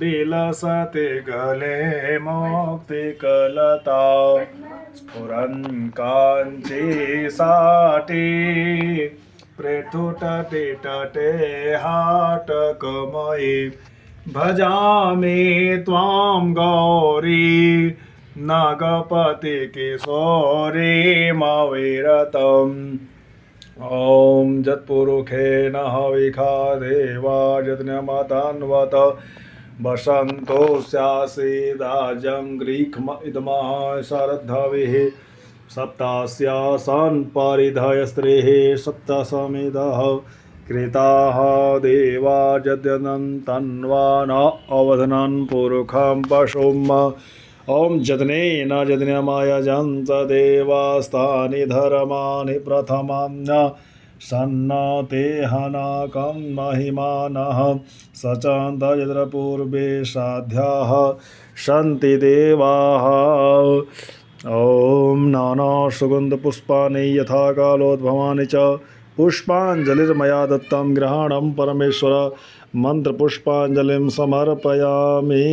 विलसते गले मुक्तिकलता स्फुरन् काञ्ची साटी पृथुतटे तटे हाटकमयी भजामि त्वां गौरी नागपति किशोरीमविरतम् ॐ जत्पुरुषेण हविखा देवा यज्ञमतन्वत वसन्तो स्यासीदाजं ग्रीक्म इदमः शरद्धविः सप्तास्यासन् परिधयस्त्रीः सप्तसमिदः कृताः देवा यद्यनं तन्वान अवधनं पुरुषं पशुम् ॐ यज्ञेन यज्ञमयजन्त देवास्तानि धर्माणि प्रथमं सन्नते हनकं महिमानः सचन्त यत्र पूर्वे साध्याः सन्ति देवाः ॐ नाना सुगन्धपुष्पाणि यथा कालोद्भवानि च पुष्पाञ्जलिर्मया दत्तं ग्रहणं परमेश्वर मन्त्रपुष्पाञ्जलिं समर्पयामि।